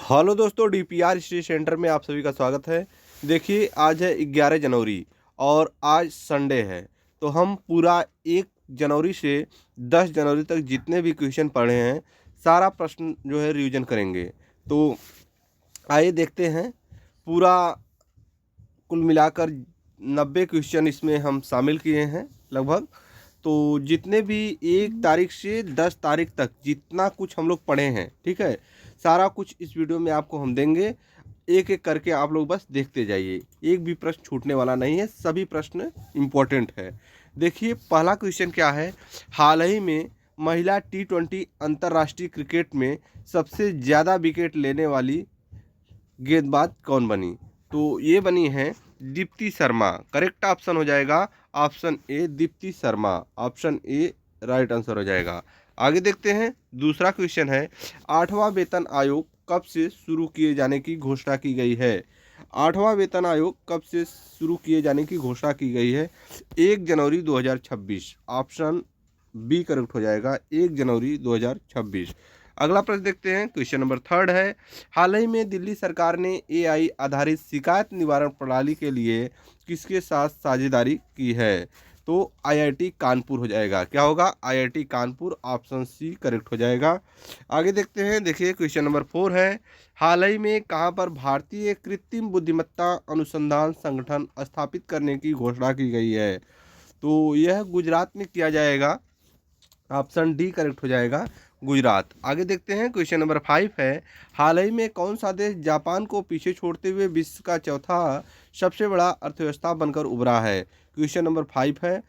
Hello दोस्तों, DPR study centre में आप सभी का स्वागत है। देखिए, आज है 11 जनवरी और आज संडे है। तो हम पूरा 1 जनवरी से 10 जनवरी तक जितने भी क्वेश्चन पढ़े हैं, सारा प्रश्न जो है रिवीजन करेंगे। तो आइए देखते हैं। पूरा कुल मिलाकर 90 क्वेश्चन इसमें हम शामिल किए हैं लगभग। तो जितने भी 1 तारीख से 10 तारीख तक जितना कुछ हम लोग पढ़े हैं, ठीक है, सारा कुछ इस वीडियो में आपको हम देंगे। एक एक करके आप लोग बस देखते जाइए, एक भी प्रश्न छूटने वाला नहीं है, सभी प्रश्न इम्पोर्टेंट है। देखिए, पहला क्वेश्चन क्या है। हाल ही में महिला T20 अंतर्राष्ट्रीय क्रिकेट में सबसे ज़्यादा विकेट लेने वाली गेंदबाज कौन बनी? तो ये बनी है दीप्ति शर्मा। करेक्ट ऑप्शन हो जाएगा option A, Deepti Sharma. Option A right answer हो जाएगा। आगे देखते हैं। दूसरा क्वेश्चन है, 8वां वेतन आयोग कब से शुरू किए जाने की घोषणा की गई है? 8वां वेतन आयोग कब से शुरू किए जाने की घोषणा की गई है? 1 जनवरी 2026। ऑप्शन बी करेक्ट हो जाएगा, 1 जनवरी 2026। अगला प्रश्न देखते हैं। क्वेश्चन नंबर 3 है, हाल ही में दिल्ली सरकार ने एआई आधारित शिकायत निवारण प्रणाली के लिए किसके साथ साझेदारी की है? तो आईआईटी कानपुर हो जाएगा। क्या होगा? IIT Kanpur. Option C correct हो जाएगा। आगे देखते हैं। देखिए, क्वेश्चन नंबर 4 है, हाल ही में कहाँ पर भारतीय कृत्रिम बुद्धिमत्ता अनुसंधान संगठन स्थापित करने की घोषणा की गई है? तो यह गुजरात में किया जाएगा। ऑप्शन डी करेक्ट हो जाएगा, गुजरात। आगे देखते हैं। क्वेश्चन नंबर 5 है, हाल ही में कौन सा देश जापान को पीछे छोड़ते हुए विश्व का चौथा सबसे बड़ा अर्थव्यवस्था बनकर उभरा है? क्वेश्चन नंबर 5 है,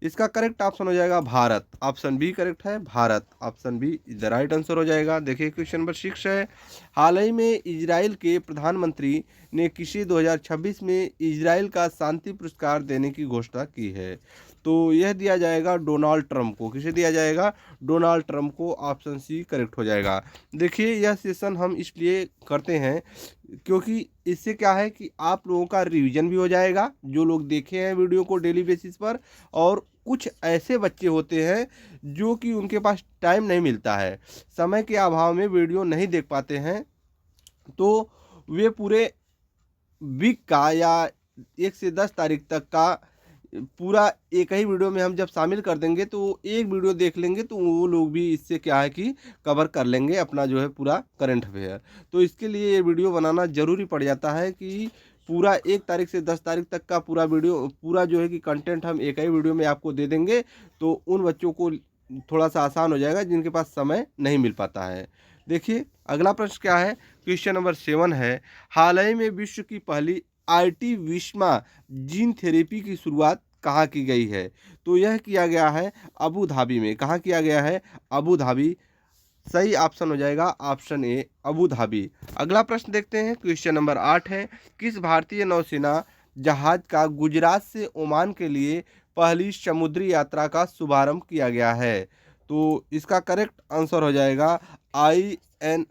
इसका करेक्ट ऑप्शन हो जाएगा भारत। ऑप्शन बी करेक्ट है, Bharat. Option B is the right answer हो जाएगा। देखिए, क्वेश्चन नंबर 6 है, हाल ही में इजराइल के प्रधानमंत्री ने किसी 2026 में इजराइल का शांति पुरस्कार देने की घोषणा की है? तो यह दिया जाएगा डोनाल्ड ट्रंप को। किसे दिया जाएगा? डोनाल्ड ट्रंप को। ऑप्शन सी करेक्ट हो जाएगा। देखिए, यह सेशन हम इसलिए करते हैं क्योंकि इससे क्या है कि आप लोगों का रिवीजन भी हो जाएगा, जो लोग देखे हैं वीडियो को डेली बेसिस पर। और कुछ ऐसे बच्चे होते हैं जो कि उनके पास टाइम नहीं मिलता है, समय के अभाव में वीडियो नहीं देख पाते हैं, तो वे पूरे वीक का या 1 से 10 तारीख तक का पूरा एक ही वीडियो में हम जब शामिल कर देंगे, तो एक वीडियो देख लेंगे तो वो लोग भी इससे क्या है कि कवर कर लेंगे अपना जो है पूरा करंट अफेयर। तो इसके लिए ये वीडियो बनाना ज़रूरी पड़ जाता है कि पूरा 1 तारीख से 10 तारीख तक का पूरा वीडियो, पूरा जो है कि कंटेंट हम एक ही वीडियो में आपको दे देंगे। तो उन बच्चों को थोड़ा सा आसान हो जाएगा जिनके पास समय नहीं मिल पाता है। देखिए, अगला प्रश्न क्या है। क्वेश्चन नंबर 7 है, हाल ही में विश्व की पहली आरटी विस्मा जीन थेरेपी की शुरुआत कहाँ की गई है? तो यह किया गया है अबू धाबी में। कहाँ किया गया है? Abu Dhabi. सही ऑप्शन हो जाएगा ऑप्शन ए, अबू धाबी। अगला प्रश्न देखते हैं। क्वेश्चन नंबर 8 है, किस भारतीय नौसेना जहाज का गुजरात से ओमान के लिए पहली समुद्री यात्रा का शुभारंभ किया गया है? तो इसका करेक्ट आंसर हो जाएगा I N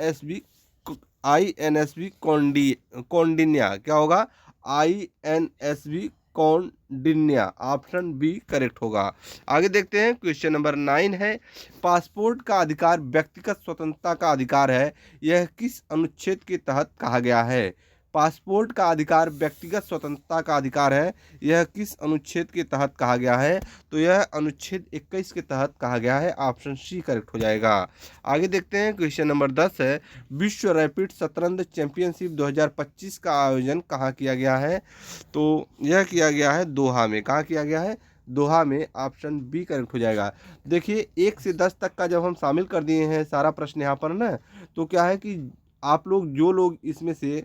S B Koundinya. क्या होगा? INSV Koundinya. Option B correct होगा। आगे देखते हैं। क्वेश्चन नंबर 9 है, पासपोर्ट का अधिकार व्यक्तिगत स्वतंत्रता का अधिकार है, यह किस अनुच्छेद के तहत कहा गया है? पासपोर्ट का अधिकार व्यक्तिगत स्वतंत्रता का अधिकार है, यह किस अनुच्छेद के तहत कहा गया है? तो यह अनुच्छेद 21 के तहत कहा गया है। ऑप्शन सी करेक्ट हो जाएगा। आगे देखते हैं। क्वेश्चन नंबर 10 है, विश्व रैपिड शतरंज चैंपियनशिप 2025 का आयोजन कहाँ किया गया है? तो यह किया गया है दोहा में। कहाँ किया गया है? दोहा में। ऑप्शन बी करेक्ट हो जाएगा। देखिए, 1 से 10 तक का जब हम शामिल कर दिए हैं सारा प्रश्न यहाँ पर ना, तो क्या है कि आप लोग जो लोग इसमें से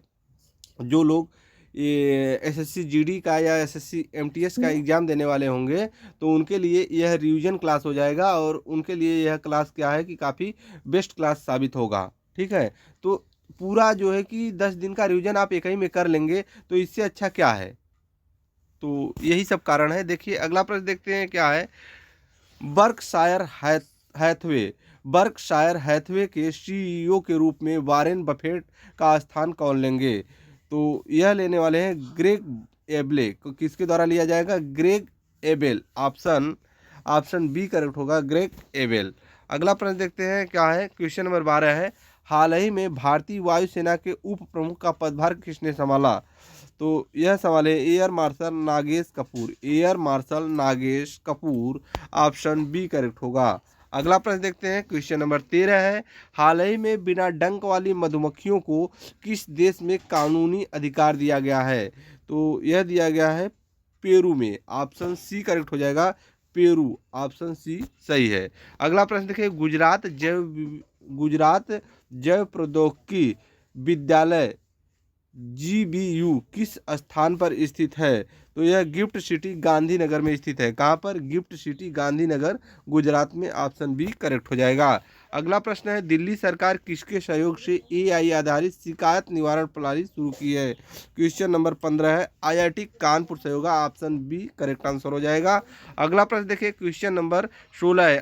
जो लोग ये एसएससी जीडी का या एसएससी एमटीएस का एग्ज़ाम देने वाले होंगे, तो उनके लिए यह रिवीजन क्लास हो जाएगा और उनके लिए यह क्लास क्या है कि काफ़ी बेस्ट क्लास साबित होगा। ठीक है, तो पूरा जो है कि 10 दिन का रिवीजन आप एक ही में कर लेंगे, तो इससे अच्छा क्या है? तो यही सब कारण है। देखिए, अगला प्रश्न देखते हैं क्या है। बर्कशायर हैथवे बर्कशायर हैथवे के सीईओ के रूप में वॉरेन बफेट का स्थान कौन लेंगे? तो यह लेने वाले हैं ग्रेग एबले। किसके द्वारा लिया जाएगा? Greg Abel. Option B correct होगा, ग्रेग एबेल। अगला प्रश्न देखते हैं क्या है। क्वेश्चन नंबर 12 है, हाल ही में भारतीय वायुसेना के उप प्रमुख का पदभार किसने संभाला? तो यह सवाल है air marshal Nagesh Kapoor. Air marshal Nagesh Kapoor, option B correct होगा। अगला प्रश्न देखते हैं, क्वेश्चन नंबर 13 है, हाल ही में बिना डंक वाली मधुमक्खियों को किस देश में कानूनी अधिकार दिया गया है? तो यह दिया गया है पेरू में। ऑप्शन सी करेक्ट हो जाएगा, पेरू, ऑप्शन सी सही है। अगला प्रश्न देखिए, गुजरात जैव प्रौद्योगिकी विद्यालय GBU किस स्थान पर स्थित है? तो यह गिफ्ट सिटी गांधीनगर में स्थित है। कहाँ पर? गिफ्ट सिटी गांधीनगर, गुजरात में, ऑप्शन बी करेक्ट हो जाएगा। अगला प्रश्न है, दिल्ली सरकार किसके सहयोग से AI आधारित शिकायत निवारण प्रणाली शुरू की है? क्वेश्चन नंबर 15 है, IIT कानपुर से होगा, ऑप्शन बी करेक्ट आंसर हो जाएगा। अगला प्रश्न देखिए, क्वेश्चन नंबर 16 है,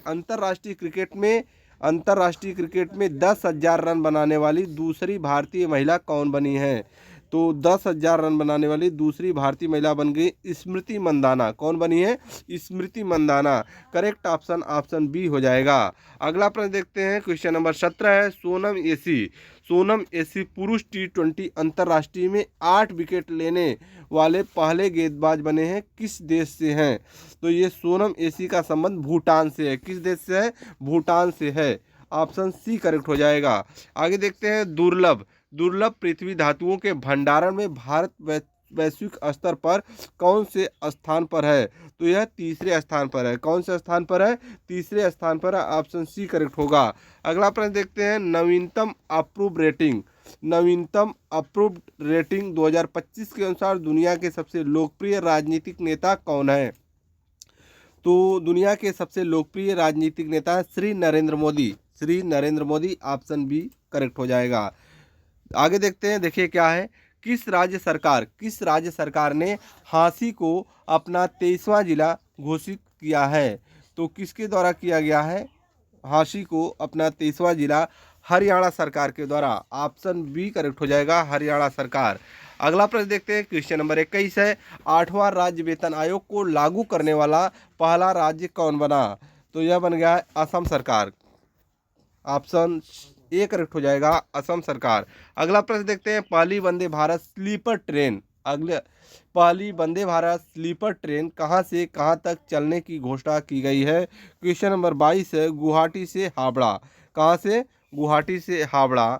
अंतर्राष्ट्रीय क्रिकेट में 10,000 रन बनाने वाली दूसरी भारतीय महिला कौन बनी है? तो 10,000 रन बनाने वाली दूसरी भारतीय महिला बन गई स्मृति मंदाना। कौन बनी है? Smriti Mandhana. Correct option option B हो जाएगा। अगला प्रश्न देखते हैं, क्वेश्चन नंबर 17 है, सोनम एसी पुरुष T20 अंतर्राष्ट्रीय में 8 विकेट लेने वाले पहले गेंदबाज बने हैं, किस देश से हैं? तो ये सोनम एसी का संबंध भूटान से है। किस देश से है? भूटान से है, ऑप्शन सी करेक्ट हो जाएगा। आगे देखते हैं, दुर्लभ पृथ्वी धातुओं के भंडारण में भारत वैश्विक स्तर पर कौन से स्थान पर है? तो यह तीसरे स्थान पर है। कौन से स्थान पर है? तीसरे स्थान पर है, ऑप्शन सी करेक्ट होगा। अगला प्रश्न देखते हैं, नवीनतम अप्रूव्ड रेटिंग 2025 के अनुसार दुनिया के सबसे लोकप्रिय राजनीतिक नेता कौन है? तो दुनिया के सबसे लोकप्रिय राजनीतिक नेता Shri Narendra Modi, option B correct हो जाएगा। आगे देखते हैं, देखिए क्या है, किस राज्य सरकार ने हांसी को अपना 23वां जिला घोषित किया है? तो किसके द्वारा किया गया है हांसी को अपना 23वां जिला? हरियाणा सरकार के द्वारा, ऑप्शन बी करेक्ट हो जाएगा, हरियाणा सरकार। अगला प्रश्न देखते हैं, क्वेश्चन नंबर 21 है, 8वां राज्य वेतन आयोग को लागू करने वाला पहला राज्य कौन बना? तो यह बन गया है असम सरकार, ऑप्शन ए करेक्ट हो जाएगा, असम सरकार। अगला प्रश्न देखते हैं, पहली वंदे भारत स्लीपर ट्रेन कहां से कहां तक चलने की घोषणा की गई है? क्वेश्चन नंबर 22 है, गुवाहाटी से हावड़ा। कहां से? गुवाहाटी से हावड़ा,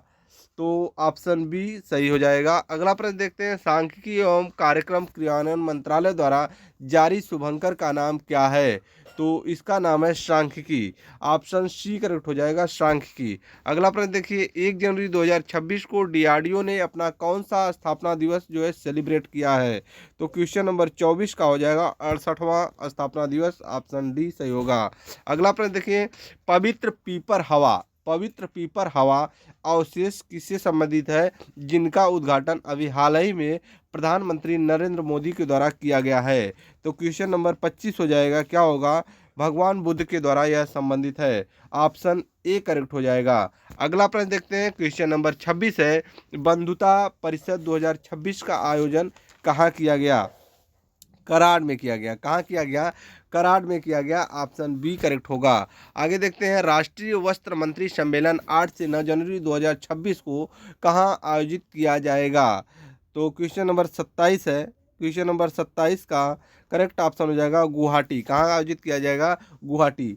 तो ऑप्शन बी सही हो जाएगा। अगला प्रश्न देखते हैं, सांख्यिकी एवं कार्यक्रम क्रियान्वयन मंत्रालय द्वारा जारी शुभंकर का नाम क्या है? तो इसका नाम है सांख्यिकी, ऑप्शन सी करेक्ट हो जाएगा, सांख्यिकी। अगला प्रश्न देखिए, 1 जनवरी 2026 को DRDO ने अपना कौन सा स्थापना दिवस जो है सेलिब्रेट किया है? तो क्वेश्चन नंबर 24 का हो जाएगा 68वां स्थापना दिवस, ऑप्शन डी सही होगा। अगला प्रश्न देखिए, पवित्र पीपर हवा अवशेष किससे संबंधित है, जिनका उद्घाटन अभी हाल ही में प्रधानमंत्री नरेंद्र मोदी के द्वारा किया गया है? तो क्वेश्चन नंबर 25 हो जाएगा, क्या होगा? भगवान बुद्ध के द्वारा यह संबंधित है, ऑप्शन ए करेक्ट हो जाएगा। अगला प्रश्न देखते हैं, क्वेश्चन नंबर 26 है, बंधुता परिषद 2026 का आयोजन कहाँ किया गया? कराड़ में किया गया। कहाँ किया गया? कराड़ में किया गया, ऑप्शन बी करेक्ट होगा। आगे देखते हैं, राष्ट्रीय वस्त्र मंत्री सम्मेलन 8 से 9 जनवरी 2026 को कहाँ आयोजित किया जाएगा? तो क्वेश्चन नंबर 27 है, क्वेश्चन नंबर 27 का करेक्ट ऑप्शन हो जाएगा गुवाहाटी। कहाँ आयोजित किया जाएगा? गुवाहाटी,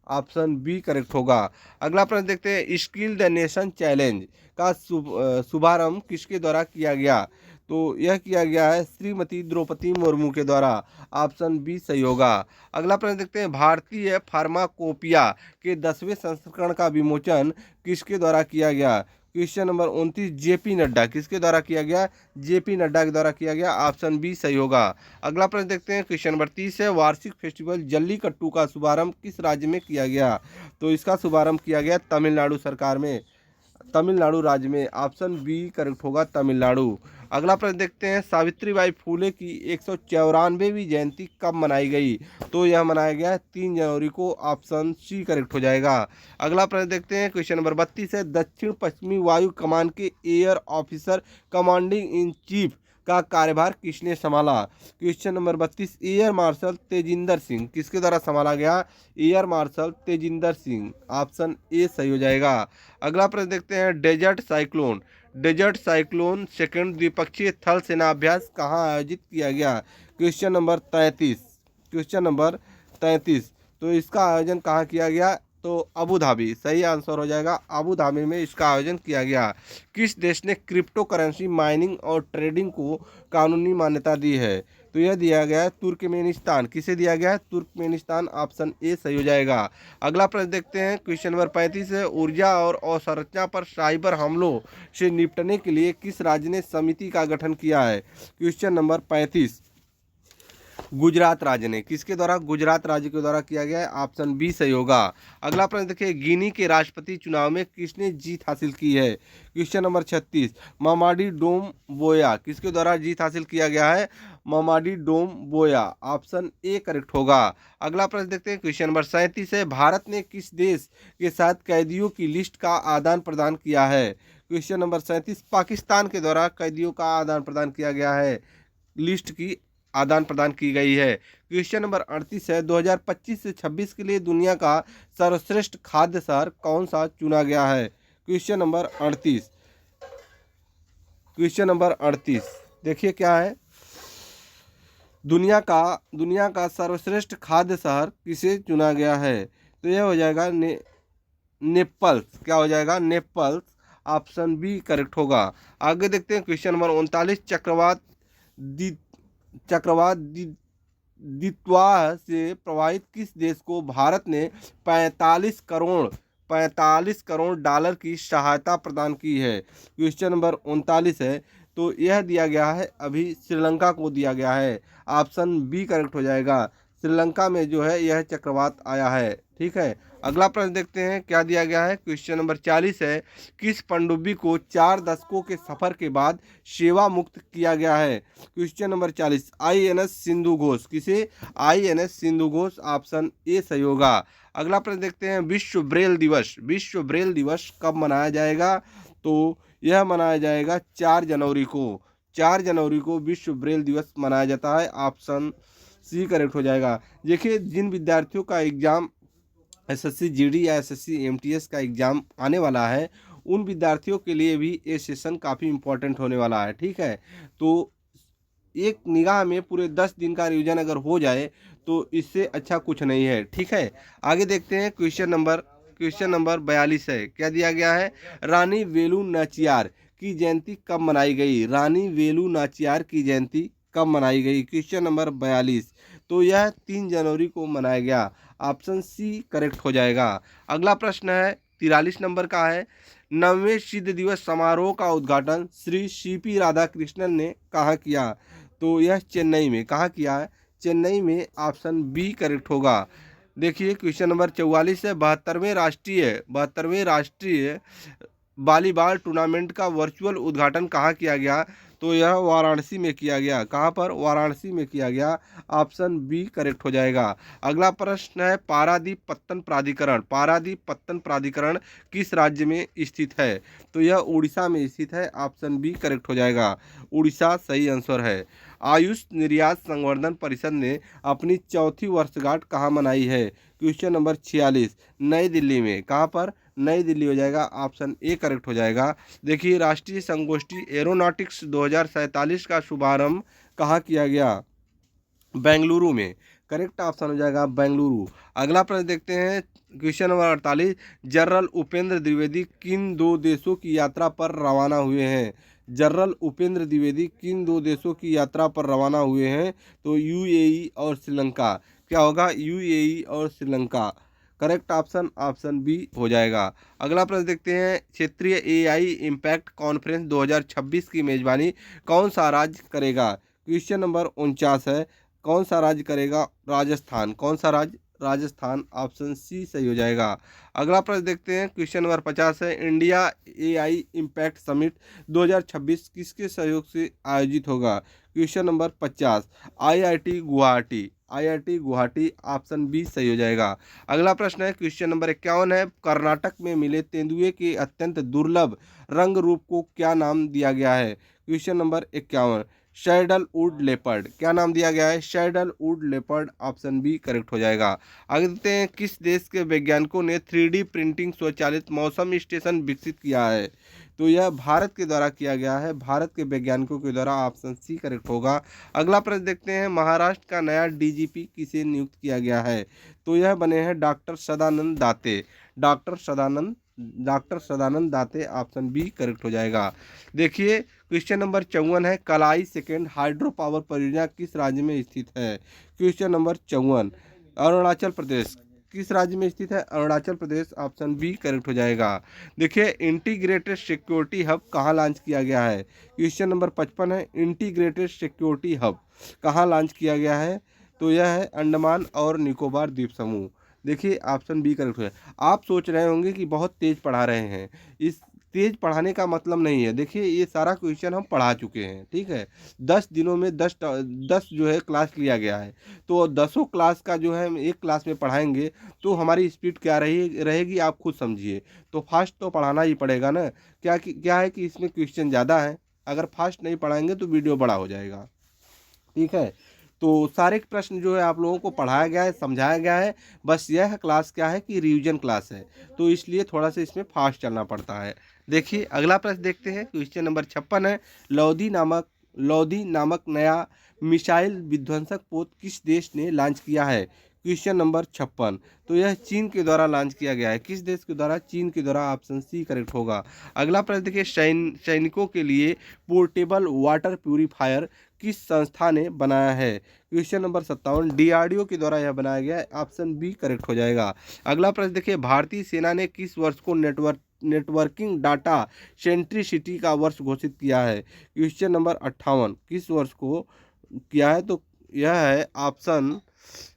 ऑप्शन बी करेक्ट होगा। अगला प्रश्न देखते हैं, स्किल द नेशन चैलेंज का शुभारंभ किसके द्वारा किया गया? तो यह किया गया है श्रीमती द्रौपदी मुर्मू के द्वारा, ऑप्शन बी सही होगा। अगला प्रश्न देखते हैं, भारतीय फार्माकोपिया के 10वें संस्करण का विमोचन किसके द्वारा किया गया? Question number 29 JP Nadda. किसके द्वारा किया गया? JP नड्डा के द्वारा किया गया, ऑप्शन बी सही होगा। अगला प्रश्न देखते हैं, क्वेश्चन नंबर 30 है, वार्षिक फेस्टिवल जल्लीकट्टू का शुभारंभ किस राज्य में किया गया? तो इसका शुभारंभ किया गया तमिलनाडु राज्य में, ऑप्शन बी करेक्ट होगा, तमिलनाडु। अगला प्रश्न देखते हैं, सावित्रीबाई फूले की 194वीं जयंती कब मनाई गई? तो यह मनाया गया 3 जनवरी को, ऑप्शन सी करेक्ट हो जाएगा। अगला प्रश्न देखते हैं, क्वेश्चन नंबर 32 है, दक्षिण पश्चिमी वायु कमान के air officer commanding in chief का कार्यभार किसने संभाला? Question number 32 air marshal Tejinder Singh किसके द्वारा संभाला गया? Air marshal Tejinder Singh, option A सही हो जाएगा। अगला प्रश्न देखते हैं, डेजर्ट साइक्लोन सेकंड द्विपक्षीय थल सेना अभ्यास कहाँ आयोजित किया गया? क्वेश्चन नंबर 33 तो इसका आयोजन कहाँ किया गया? तो अबू धाबी, सही आंसर हो जाएगा, अबू धाबी में इसका आयोजन किया गया। किस देश ने क्रिप्टो करेंसी माइनिंग और ट्रेडिंग को कानूनी मान्यता दी है? तो यह दिया गया है तुर्कमेनिस्तान। किसे दिया गया है? तुर्कमेनिस्तान, ऑप्शन ए सही हो जाएगा। अगला प्रश्न देखते हैं, क्वेश्चन नंबर 35 है, ऊर्जा और अवसंरचना पर साइबर हमलों से निपटने के लिए किस राज्य ने समिति का गठन किया है? क्वेश्चन नंबर 35 गुजरात राज्य ने। किसके द्वारा? गुजरात राज्य के द्वारा किया गया है, ऑप्शन बी सही होगा। अगला प्रश्न देखिए, गिनी के राष्ट्रपति चुनाव में किसने जीत हासिल की है? क्वेश्चन नंबर 36 मामाडी डोम बोया किसके द्वारा जीत हासिल किया गया है? मामाडी डोम बोया, ऑप्शन ए करेक्ट होगा। अगला प्रश्न देखते हैं, क्वेश्चन नंबर 37 है, भारत ने किस देश के साथ कैदियों की लिस्ट का आदान प्रदान किया है? क्वेश्चन नंबर 37 पाकिस्तान के द्वारा कैदियों का आदान प्रदान किया गया है, लिस्ट की आदान प्रदान की गई है। क्वेश्चन नंबर 38 है, 2025 से 26 के लिए दुनिया का सर्वश्रेष्ठ खाद्य शहर कौन सा चुना गया है? क्वेश्चन नंबर 38 देखिए क्या है, दुनिया का सर्वश्रेष्ठ खाद्य शहर किसे चुना गया है? तो यह हो जाएगा नेपल्स। क्या हो जाएगा? नेपल्स, ऑप्शन बी करेक्ट होगा। आगे देखते हैं, क्वेश्चन नंबर 39 चक्रवात दित्वा से प्रभावित किस देश को भारत ने 45 करोड़ डॉलर की सहायता प्रदान की है? क्वेश्चन नंबर 39 है, तो यह दिया गया है अभी श्रीलंका को दिया गया है, ऑप्शन बी करेक्ट हो जाएगा। श्रीलंका में जो है यह चक्रवात आया है, ठीक है। अगला प्रश्न देखते हैं क्या दिया गया है। क्वेश्चन नंबर 40 है, किस पनडुब्बी को 4 दशकों के सफर के बाद सेवा मुक्त किया गया है? Question number 40 INS Sindhu Ghosh. किसे? INS Sindhu Ghosh, option A सही होगा। अगला प्रश्न देखते हैं, विश्व ब्रेल दिवस कब मनाया जाएगा? तो यह मनाया जाएगा 4 जनवरी को। 4 जनवरी को विश्व ब्रेल दिवस मनाया जाता है, ऑप्शन सी करेक्ट हो जाएगा। देखिए, जिन विद्यार्थियों का एग्जाम SSC GD या SSC MTS का एग्जाम आने वाला है, उन विद्यार्थियों के लिए भी ये सेशन काफ़ी इम्पोर्टेंट होने वाला है, ठीक है। तो एक निगाह में पूरे 10 दिन का रिवीजन अगर हो जाए तो इससे अच्छा कुछ नहीं है, ठीक है। आगे देखते हैं, क्वेश्चन नंबर 42 है, क्या दिया गया है? रानी वेलु नाचियार की जयंती कब मनाई गई? रानी वेलु नाचियार की जयंती कब मनाई गई? क्वेश्चन नंबर 42 तो यह 3 जनवरी को मनाया गया, ऑप्शन सी करेक्ट हो जाएगा। अगला प्रश्न है 43 नंबर का है, 9वें सिद्ध दिवस समारोह का उद्घाटन श्री CP राधाकृष्णन ने कहाँ किया? तो यह चेन्नई में। कहाँ किया है? चेन्नई में, ऑप्शन बी करेक्ट होगा। देखिए, क्वेश्चन नंबर 44 है, 72वें राष्ट्रीय वॉलीबॉल टूर्नामेंट का वर्चुअल उद्घाटन कहाँ किया गया? तो यह वाराणसी में किया गया। कहाँ पर? वाराणसी में किया गया, ऑप्शन बी करेक्ट हो जाएगा। अगला प्रश्न है, पारादीप पत्तन प्राधिकरण किस राज्य में स्थित है? तो यह उड़ीसा में स्थित है, ऑप्शन बी करेक्ट हो जाएगा, उड़ीसा सही आंसर है। आयुष निर्यात संवर्धन परिषद ने अपनी 4वीं वर्षगांठ कहाँ मनाई है? क्वेश्चन नंबर 46 नई दिल्ली में। कहाँ पर? नई दिल्ली हो जाएगा, ऑप्शन ए करेक्ट हो जाएगा। देखिए, राष्ट्रीय संगोष्ठी एरोनॉटिक्स 2047 का शुभारंभ कहाँ किया गया? बेंगलुरु में, करेक्ट ऑप्शन हो जाएगा बेंगलुरु। अगला प्रश्न देखते हैं, question number 48 general Upendra Dwivedi किन 2 देशों की यात्रा पर रवाना हुए हैं? जनरल उपेंद्र द्विवेदी किन 2 देशों की यात्रा पर रवाना हुए हैं? तो UAE और श्रीलंका। क्या होगा? UAE और श्रीलंका, करेक्ट ऑप्शन बी हो जाएगा। अगला प्रश्न देखते हैं, क्षेत्रीय AI इम्पैक्ट कॉन्फ्रेंस 2026 की मेजबानी कौन सा राज्य करेगा? क्वेश्चन नंबर 49 है, कौन सा राज्य करेगा? राजस्थान। कौन सा राज्य? राजस्थान, ऑप्शन सी सही हो जाएगा। अगला प्रश्न देखते हैं, क्वेश्चन नंबर 50 है, इंडिया AI इम्पैक्ट समिट 2026 किसके सहयोग से आयोजित होगा? Question number 50 IIT Guwahati, option B सही हो जाएगा। अगला प्रश्न है, क्वेश्चन नंबर 51 है, कर्नाटक में मिले तेंदुए के अत्यंत दुर्लभ रंग रूप को क्या नाम दिया गया है? क्वेश्चन नंबर 51 सैंडलवुड लेपर्ड, क्या नाम दिया गया है? Sandalwood leopard, option B correct हो जाएगा। आगे देखते हैं, किस देश के वैज्ञानिकों ने 3D प्रिंटिंग स्वचालित मौसम स्टेशन विकसित किया है? तो यह भारत के द्वारा किया गया है, भारत के वैज्ञानिकों के द्वारा, ऑप्शन सी करेक्ट होगा। अगला प्रश्न देखते हैं, महाराष्ट्र का नया डीजीपी किसे नियुक्त किया गया है? तो यह बने हैं डॉक्टर सदानंद दाते, डॉक्टर सदानंद दाते, ऑप्शन बी करेक्ट हो जाएगा। देखिए क्वेश्चन नंबर 54 है, कलाई सेकेंड हाइड्रो पावर परियोजना किस राज्य में स्थित है? क्वेश्चन नंबर 54, अरुणाचल प्रदेश, किस राज्य में स्थित है? Arunachal Pradesh, option B correct हो जाएगा। देखिए इंटीग्रेटेड सिक्योरिटी हब कहाँ लॉन्च किया गया है? क्वेश्चन नंबर 55 है, इंटीग्रेटेड सिक्योरिटी हब कहाँ लॉन्च किया गया है? तो यह है अंडमान और निकोबार द्वीप समूह। देखिए ऑप्शन बी करेक्ट है। आप सोच रहे होंगे कि बहुत तेज पढ़ा रहे हैं, इस तेज पढ़ाने का मतलब नहीं है। देखिए ये सारा क्वेश्चन हम पढ़ा चुके हैं, ठीक है। 10 दिनों में 10 जो है क्लास लिया गया है, तो 10 क्लास का जो है हम एक क्लास में पढ़ाएंगे तो हमारी स्पीड क्या रहेगी आप खुद समझिए। तो फास्ट तो पढ़ाना ही पड़ेगा ना। क्या है कि इसमें क्वेश्चन ज़्यादा है, अगर फास्ट नहीं पढ़ाएंगे तो वीडियो बड़ा हो जाएगा, ठीक है। तो सारे प्रश्न जो है आप लोगों को पढ़ाया गया है, समझाया गया है। बस यह क्लास क्या है कि रिवीजन क्लास है, तो इसलिए थोड़ा सा इसमें फास्ट चलना पड़ता है। देखिए अगला प्रश्न देखते हैं, क्वेश्चन नंबर 56 है, लौदी नामक नया मिसाइल विध्वंसक पोत किस देश ने लॉन्च किया है? क्वेश्चन नंबर 56, तो यह चीन के द्वारा लॉन्च किया गया है। किस देश के द्वारा? चीन के द्वारा, ऑप्शन सी करेक्ट होगा। अगला प्रश्न देखिए, सैनिकों के लिए पोर्टेबल वाटर प्यूरिफायर किस संस्था ने बनाया है? क्वेश्चन नंबर 57, डीआरडीओ के द्वारा यह बनाया गया है, ऑप्शन बी करेक्ट हो जाएगा। अगला प्रश्न देखिए, भारतीय सेना ने किस वर्ष को नेटवर्किंग डाटा सेंट्रिसिटी का वर्ष घोषित किया है? क्वेश्चन नंबर 58, किस वर्ष को किया है? तो यह है ऑप्शन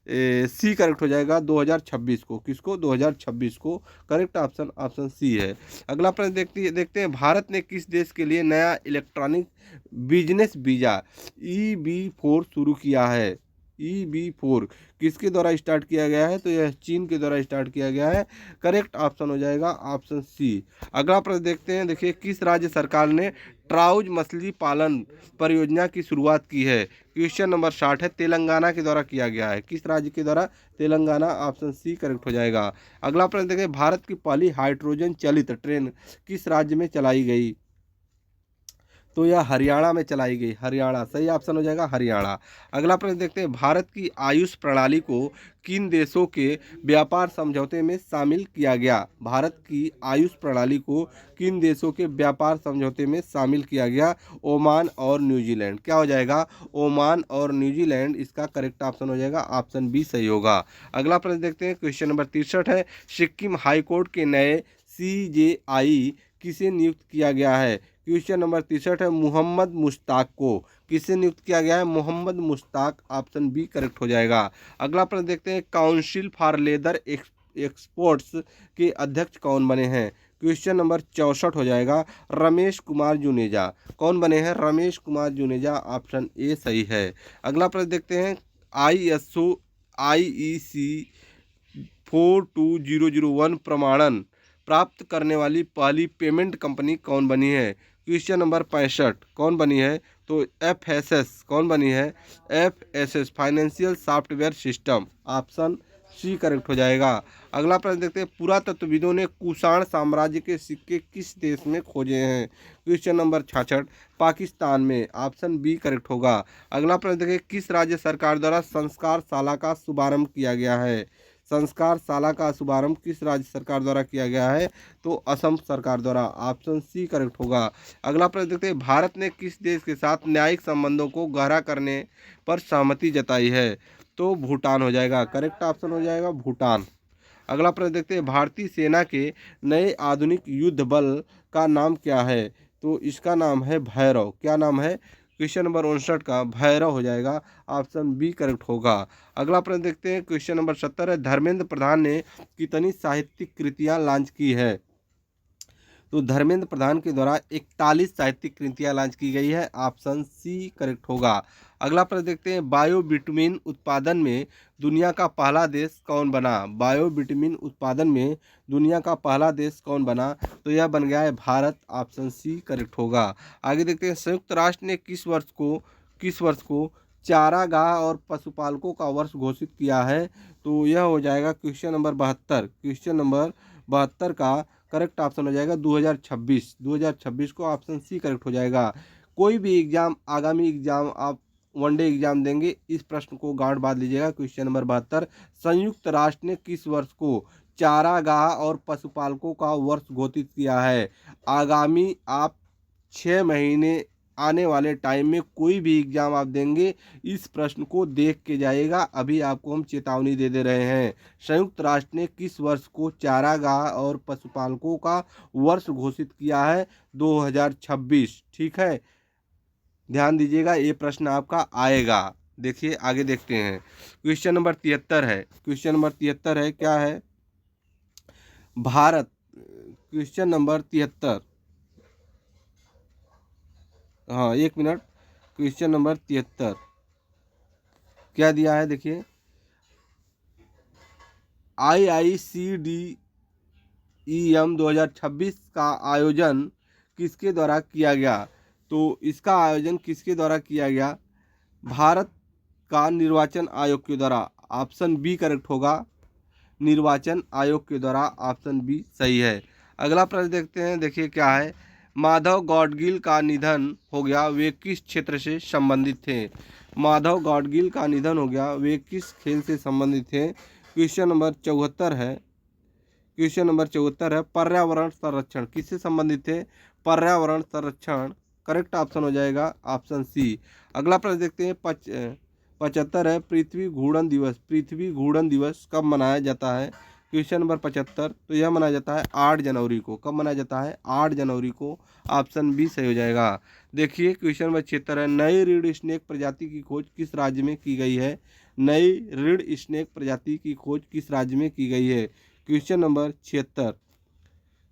सी करेक्ट हो जाएगा, 2026 को। किसको? 2026 को, करेक्ट ऑप्शन ऑप्शन सी है। अगला प्रश्न देखते हैं, भारत ने किस देश के लिए नया इलेक्ट्रॉनिक बिजनेस वीज़ा EB4 शुरू किया है? EB4 किसके द्वारा स्टार्ट किया गया है? तो यह चीन के द्वारा स्टार्ट किया गया है, करेक्ट ऑप्शन हो जाएगा ऑप्शन सी। अगला प्रश्न देखते हैं, देखिए किस राज्य सरकार ने ट्राउज मछली पालन परियोजना की शुरुआत की है? क्वेश्चन नंबर 60 है, तेलंगाना के द्वारा किया गया है। किस राज्य के द्वारा? तेलंगाना, ऑप्शन सी करेक्ट हो जाएगा। अगला प्रश्न देखें, भारत की पहली हाइड्रोजन चलित ट्रेन किस राज्य में चलाई गई? तो यह हरियाणा में चलाई गई, हरियाणा, सही ऑप्शन हो जाएगा हरियाणा। अगला प्रश्न देखते हैं, भारत की आयुष प्रणाली को किन देशों के व्यापार समझौते में शामिल किया गया? भारत की आयुष प्रणाली को किन देशों के व्यापार समझौते में शामिल किया गया? ओमान और न्यूजीलैंड, क्या हो जाएगा? ओमान और न्यूजीलैंड, इसका करेक्ट ऑप्शन हो जाएगा ऑप्शन बी सही होगा। अगला प्रश्न देखते हैं, क्वेश्चन नंबर 63 है, सिक्किम हाईकोर्ट के नए CJI किसे नियुक्त किया गया है? क्वेश्चन नंबर 63 है, मोहम्मद मुश्ताक को किससे नियुक्त किया गया है? Mohammad Mushtaq, option B correct हो जाएगा। अगला प्रश्न देखते हैं, काउंसिल फॉर लेदर एक्सपोर्ट्स के अध्यक्ष कौन बने हैं? क्वेश्चन नंबर 64 हो जाएगा, रमेश कुमार जुनेजा। कौन बने हैं? रमेश कुमार जुनेजा, ऑप्शन ए सही है। अगला प्रश्न देखते हैं, IEC 42001 प्रमाणन प्राप्त करने वाली पहली पेमेंट कंपनी कौन बनी है? क्वेश्चन नंबर 65, कौन बनी है? तो FSS, कौन बनी है? FSS, financial software system, option C correct हो जाएगा। अगला प्रश्न देखते हैं, पुरातत्वविदों ने कुषाण साम्राज्य के सिक्के किस देश में खोजे हैं? क्वेश्चन नंबर 66, पाकिस्तान में, ऑप्शन बी करेक्ट होगा। अगला प्रश्न देखिए, किस राज्य सरकार द्वारा संस्कार शाला का शुभारंभ किया गया है? संस्कार शाला का शुभारंभ किस राज्य सरकार द्वारा किया गया है? तो असम सरकार द्वारा, ऑप्शन सी करेक्ट होगा। अगला प्रश्न देखते हैं, भारत ने किस देश के साथ न्यायिक संबंधों को गहरा करने पर सहमति जताई है? तो भूटान हो जाएगा, करेक्ट ऑप्शन हो जाएगा भूटान। अगला प्रश्न देखते हैं, भारतीय सेना के नए आधुनिक युद्ध बल का नाम क्या है? तो इसका नाम है भैरव, क्या नाम है? क्वेश्चन नंबर 59 का भैरव हो जाएगा, ऑप्शन बी करेक्ट होगा। अगला प्रश्न देखते हैं, क्वेश्चन नंबर 70 है, धर्मेंद्र प्रधान ने कितनी साहित्यिक कृतियां लॉन्च की है? तो धर्मेंद्र प्रधान के द्वारा 41 साहित्यिक कृतियां लॉन्च की गई है, ऑप्शन सी करेक्ट होगा। अगला प्रश्न देखते हैं, बायोबिटुमिन उत्पादन में दुनिया का पहला देश कौन बना? बायोबिटुमिन उत्पादन में दुनिया का पहला देश कौन बना? तो यह बन गया है भारत, ऑप्शन सी करेक्ट होगा। आगे देखते हैं, संयुक्त राष्ट्र ने किस वर्ष को किस वर्ष को चारागाह और पशुपालकों का वर्ष घोषित किया है? तो यह हो जाएगा क्वेश्चन नंबर 72। क्वेश्चन नंबर 72 का करेक्ट ऑप्शन हो जाएगा 2026। 2026 को ऑप्शन सी करेक्ट हो जाएगा। कोई भी एग्जाम, आगामी एग्जाम आप वनडे एग्जाम देंगे, इस प्रश्न को गांठ बांध लीजिएगा। क्वेश्चन नंबर 72, संयुक्त राष्ट्र ने किस वर्ष को चारागाह और पशुपालकों का वर्ष घोषित किया है? आगामी आप 6 महीने आने वाले टाइम में कोई भी एग्जाम आप देंगे, इस प्रश्न को देख के जाइएगा। अभी आपको हम चेतावनी दे रहे हैं। संयुक्त राष्ट्र ने किस वर्ष को चारागाह और पशुपालकों का वर्ष घोषित किया है? 2026। ठीक है, ध्यान दीजिएगा, ये प्रश्न आपका आएगा। देखिए आगे देखते हैं। क्वेश्चन नंबर 73 है। क्वेश्चन नंबर 73 है, क्या है? भारत, क्वेश्चन नंबर 73, हाँ एक मिनट, क्वेश्चन नंबर 73 क्या दिया है? देखिए, IICDEM 2026 का आयोजन किसके द्वारा किया गया? तो इसका आयोजन किसके द्वारा किया गया? भारत का निर्वाचन आयोग के द्वारा। ऑप्शन बी करेक्ट होगा, निर्वाचन आयोग के द्वारा। ऑप्शन बी सही है। अगला प्रश्न देखते हैं। देखिए क्या है? माधव गाडगिल का निधन हो गया, वे किस क्षेत्र से संबंधित थे? माधव गाडगिल का निधन हो गया, वे किस खेल से संबंधित थे? क्वेश्चन नंबर 74 है। क्वेश्चन नंबर 74 है, पर्यावरण संरक्षण किससे संबंधित थे? पर्यावरण संरक्षण करेक्ट ऑप्शन हो जाएगा ऑप्शन सी। अगला प्रश्न देखते हैं। 75 है, पृथ्वी घूर्णन दिवस। पृथ्वी घूर्णन दिवस कब मनाया जाता है? क्वेश्चन नंबर 75, तो यह मनाया जाता है 8 जनवरी को। कब मनाया जाता है? 8 जनवरी को। ऑप्शन बी सही हो जाएगा। देखिए क्वेश्चन नंबर 76 है, नई रीढ़ स्नेक प्रजाति की खोज किस राज्य में की गई है? नई रीढ़ स्नेक प्रजाति की खोज किस राज्य में की गई है? Question number 76,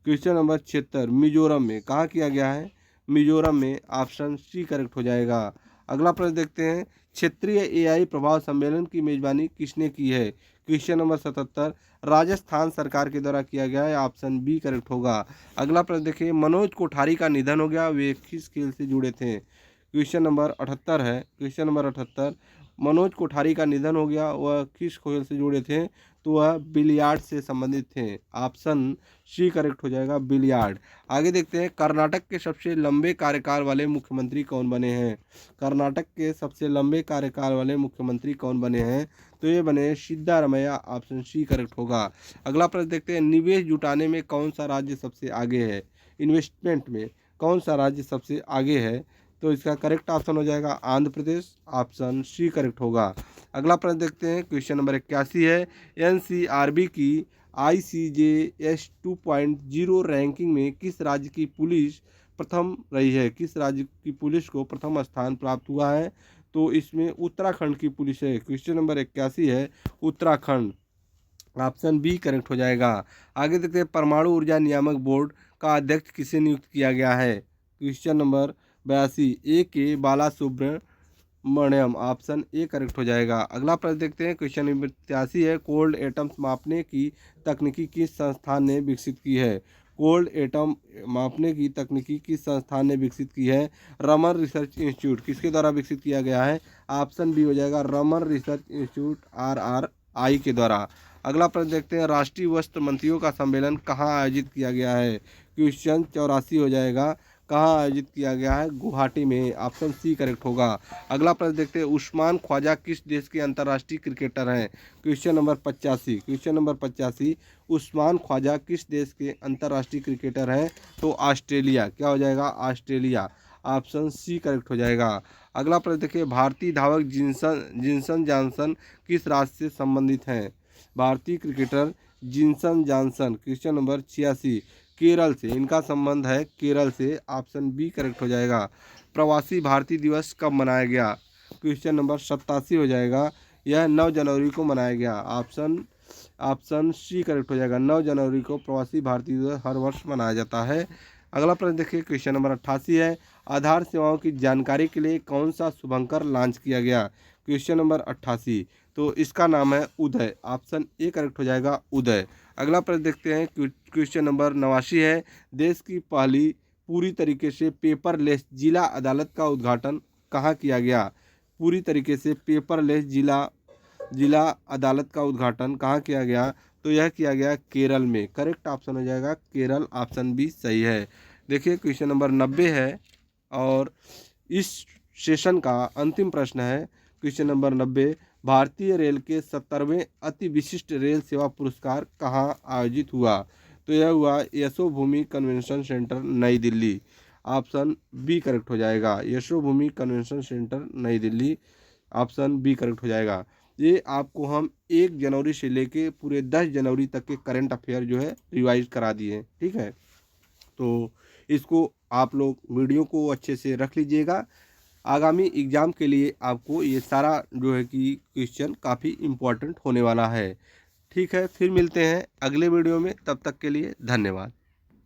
question number 76 Mizoram में। कहाँ किया गया है? मिजोरम में। ऑप्शन सी करेक्ट हो जाएगा। अगला प्रश्न देखते हैं। क्षेत्रीय एआई प्रभाव सम्मेलन की मेजबानी किसने की है? क्वेश्चन नंबर 77 राजस्थान सरकार के द्वारा किया गया है। ऑप्शन बी करेक्ट होगा। अगला प्रश्न देखिए, मनोज कोठारी का निधन हो गया, वे किस खेल से जुड़े थे? क्वेश्चन नंबर 78 है। क्वेश्चन नंबर 78, मनोज कोठारी का निधन हो गया, वह किस खेल से जुड़े थे? तो वह बिलियार्ड से संबंधित थे। ऑप्शन सी करेक्ट हो जाएगा, बिलियार्ड। आगे देखते हैं। कर्नाटक के सबसे लंबे कार्यकाल वाले मुख्यमंत्री कौन बने हैं? कर्नाटक के सबसे लंबे कार्यकाल वाले मुख्यमंत्री कौन बने हैं? तो ये बने सिद्धारमैया। ऑप्शन सी करेक्ट होगा। अगला प्रश्न देखते हैं। निवेश जुटाने में कौन सा राज्य सबसे आगे है? इन्वेस्टमेंट में कौन सा राज्य सबसे आगे है? तो इसका करेक्ट ऑप्शन हो जाएगा Andhra Pradesh. Option C correct होगा। अगला प्रश्न देखते हैं। क्वेश्चन नंबर 81 है, NCRB की ICJS 2.0 रैंकिंग में किस राज्य की पुलिस प्रथम रही है? किस राज्य की पुलिस को प्रथम स्थान प्राप्त हुआ है? तो इसमें उत्तराखंड की पुलिस है। क्वेश्चन नंबर 81 है, उत्तराखंड। ऑप्शन बी करेक्ट हो जाएगा। आगे देखते हैं। परमाणु ऊर्जा नियामक बोर्ड का अध्यक्ष किसे नियुक्त किया गया है? Question number 82 AK Bala Subramaniam. Option A correct हो जाएगा। अगला प्रश्न देखते हैं। क्वेश्चन नंबर 83 है, कोल्ड एटम्स मापने की तकनीकी किस संस्थान ने विकसित की है? कोल्ड एटम मापने की तकनीकी किस संस्थान ने विकसित की है? Raman research institute. किसके द्वारा विकसित किया गया है? ऑप्शन बी हो जाएगा, रमन रिसर्च इंस्टीट्यूट RRI के द्वारा। अगला प्रश्न देखते हैं। राष्ट्रीय वस्त्र मंत्रियों का सम्मेलन कहाँ आयोजित किया गया है? क्वेश्चन 84 हो जाएगा, कहाँ आयोजित किया गया है? गुवाहाटी में। ऑप्शन सी करेक्ट होगा। अगला प्रश्न देखते हैं। उस्मान ख्वाजा किस देश के अंतर्राष्ट्रीय क्रिकेटर हैं? Question number 85। Question number 85, Usman Khawaja किस देश के अंतर्राष्ट्रीय क्रिकेटर हैं? तो ऑस्ट्रेलिया। क्या हो जाएगा? ऑस्ट्रेलिया। ऑप्शन सी करेक्ट हो जाएगा। अगला प्रश्न देखिए। भारतीय धावक जिनसन जॉनसन किस राज्य से संबंधित हैं? भारतीय cricketer Jinson Johnson. Question number 86, Kerala से इनका संबंध है, केरल से। ऑप्शन बी करेक्ट हो जाएगा। प्रवासी भारतीय दिवस कब मनाया गया? क्वेश्चन नंबर 87 हो जाएगा, यह 9 जनवरी को मनाया गया। ऑप्शन सी करेक्ट हो जाएगा। 9 जनवरी को प्रवासी भारतीय दिवस हर वर्ष मनाया जाता है। अगला प्रश्न देखिए। क्वेश्चन नंबर 88 है, आधार सेवाओं की जानकारी के लिए कौन सा शुभंकर लॉन्च किया गया? क्वेश्चन नंबर 88, तो इसका नाम है उदय। ऑप्शन ए करेक्ट हो जाएगा, उदय। अगला प्रश्न देखते हैं। क्वेश्चन नंबर 89 है, देश की पहली पूरी तरीके से पेपरलेस जिला अदालत का उद्घाटन कहाँ किया गया? पूरी तरीके से पेपरलेस जिला अदालत का उद्घाटन कहाँ किया गया? तो यह किया गया केरल में। करेक्ट ऑप्शन हो जाएगा केरल, ऑप्शन बी सही है। देखिए क्वेश्चन नंबर 90 है और इस सेशन का अंतिम प्रश्न है क्वेश्चन नंबर 90। भारतीय रेल के 70वें अति विशिष्ट रेल सेवा पुरस्कार कहाँ आयोजित हुआ? तो यह हुआ यशोभूमि कन्वेंशन सेंटर नई दिल्ली। ऑप्शन बी करेक्ट हो जाएगा, यशोभूमि कन्वेंशन सेंटर नई दिल्ली, ऑप्शन बी करेक्ट हो जाएगा। ये आपको हम 1 जनवरी से लेके पूरे 10 जनवरी तक के करंट अफेयर जो है रिवाइज करा दिए हैं, ठीक है। तो इसको आप लोग वीडियो को अच्छे से रख लीजिएगा। आगामी एग्ज़ाम के लिए आपको ये सारा जो है कि क्वेश्चन काफ़ी इम्पोर्टेंट होने वाला है, ठीक है। फिर मिलते हैं अगले वीडियो में, तब तक के लिए धन्यवाद।